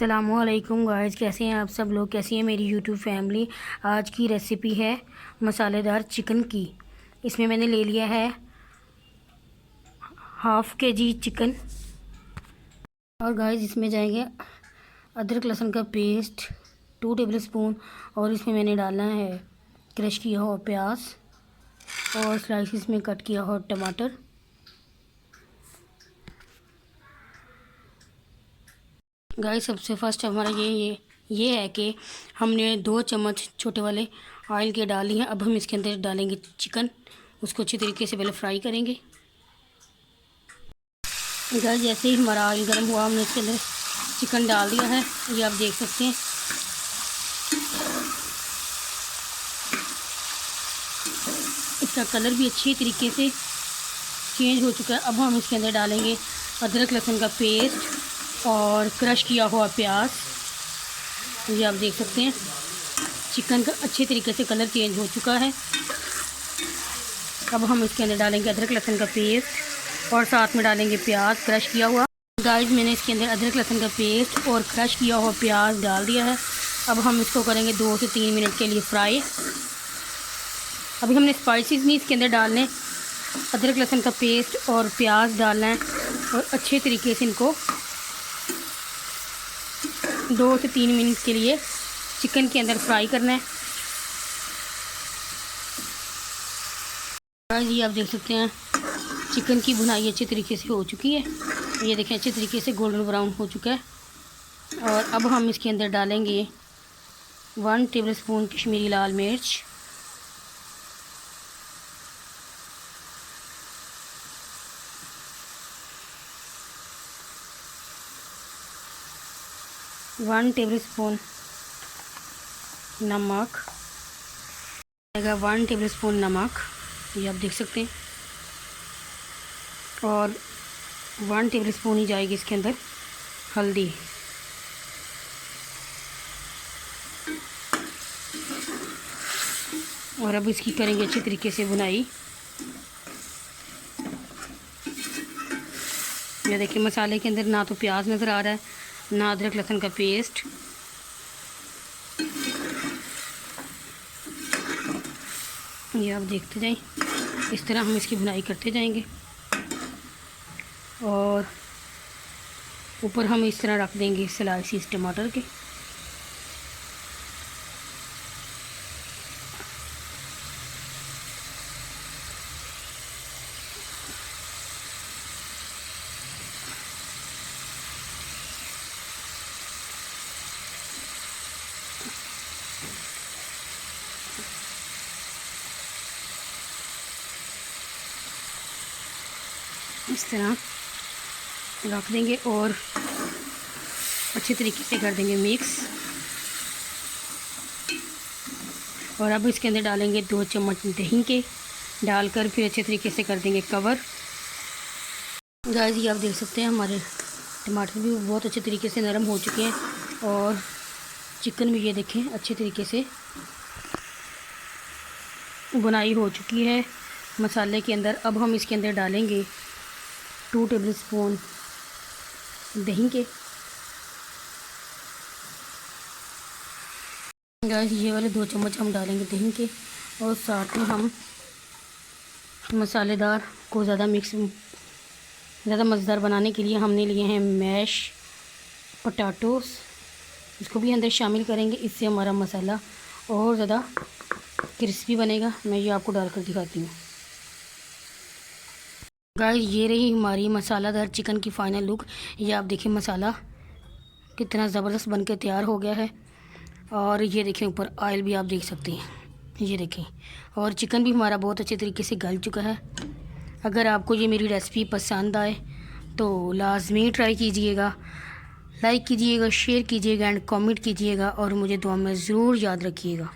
अस्सलामुअलैकुम गाइस, कैसे हैं आप सब लोग। कैसी है मेरी यूट्यूब फैमिली। आज की रेसिपी है मसालेदार चिकन की। इसमें मैंने ले लिया है हाफ़ kg चिकन। और गाइस इसमें जाएंगे अदरक लहसुन का पेस्ट 2 टेबलस्पून। और इसमें मैंने डालना है क्रश किया हुआ प्याज और स्लाइसिस में कट किया हुआ टमाटर। गाइस सबसे फर्स्ट हमारा ये है कि हमने 2 चम्मच छोटे वाले ऑयल के डाली हैं। अब हम इसके अंदर डालेंगे चिकन, उसको अच्छी तरीके से पहले फ्राई करेंगे। गाइस जैसे ही हमारा ऑयल गर्म हुआ हमने इसके अंदर चिकन डाल दिया है, ये आप देख सकते हैं। इसका कलर भी अच्छी तरीके से चेंज हो चुका है। अब हम इसके अंदर डालेंगे अदरक लहसुन का पेस्ट और क्रश किया हुआ प्याज। ये आप देख सकते हैं चिकन का अच्छे तरीके से कलर चेंज हो चुका है। अब हम इसके अंदर डालेंगे अदरक लहसुन का पेस्ट और साथ में डालेंगे प्याज क्रश किया हुआ। गाइस मैंने इसके अंदर अदरक लहसुन का पेस्ट और क्रश किया हुआ प्याज डाल दिया है। अब हम इसको करेंगे 2 से 3 मिनट के लिए फ्राई। अभी हमने स्पाइसेस नहीं इसके अंदर डालने, अदरक लहसुन का पेस्ट और प्याज डालना है और अच्छे तरीके से इनको 2 से 3 मिनट के लिए चिकन के अंदर फ्राई करना है। ये आप देख सकते हैं चिकन की भुनाई अच्छे तरीके से हो चुकी है। ये देखें अच्छे तरीके से गोल्डन ब्राउन हो चुका है। और अब हम इसके अंदर डालेंगे 1 टेबलस्पून कश्मीरी लाल मिर्च, वन टेबलस्पून नमक, 1 टेबलस्पून नमक, ये आप देख सकते हैं। और 1 टेबलस्पून ही जाएगी इसके अंदर हल्दी। और अब इसकी करेंगे अच्छी तरीके से भुनाई। ये देखिए मसाले के अंदर ना तो प्याज नज़र आ रहा है ना अदरक लहसुन का पेस्ट। ये आप देखते जाएं, इस तरह हम इसकी भुनाई करते जाएंगे। और ऊपर हम इस तरह रख देंगे स्लाइसिस टमाटर के। इस तरह रख देंगे और अच्छे तरीके से कर देंगे मिक्स। और अब इसके अंदर डालेंगे 2 चम्मच दही के, डालकर फिर अच्छे तरीके से कर देंगे कवर। गाइस ये आप देख सकते हैं हमारे टमाटर भी बहुत अच्छे तरीके से नरम हो चुके हैं और चिकन भी ये देखें अच्छे तरीके से बुनाई हो चुकी है मसाले के अंदर। अब हम इसके अंदर डालेंगे 2 टेबलस्पून दही के। गाइस ये वाले 2 चम्मच हम डालेंगे दही के। और साथ में हम मसालेदार को ज़्यादा मज़ेदार बनाने के लिए हमने लिए हैं मैश पोटैटोस, इसको भी अंदर शामिल करेंगे। इससे हमारा मसाला और ज़्यादा क्रिस्पी बनेगा। मैं ये आपको डालकर दिखाती हूँ। गाइस ये रही हमारी मसालादार चिकन की फ़ाइनल लुक। ये आप देखिए मसाला कितना ज़बरदस्त बन के तैयार हो गया है। और ये देखें ऊपर ऑयल भी आप देख सकते हैं, ये देखें। और चिकन भी हमारा बहुत अच्छे तरीके से गल चुका है। अगर आपको ये मेरी रेसिपी पसंद आए तो लाजमी ट्राई कीजिएगा, लाइक कीजिएगा, शेयर कीजिएगा एंड कमेंट कीजिएगा। और मुझे दुआ में ज़रूर याद रखिएगा।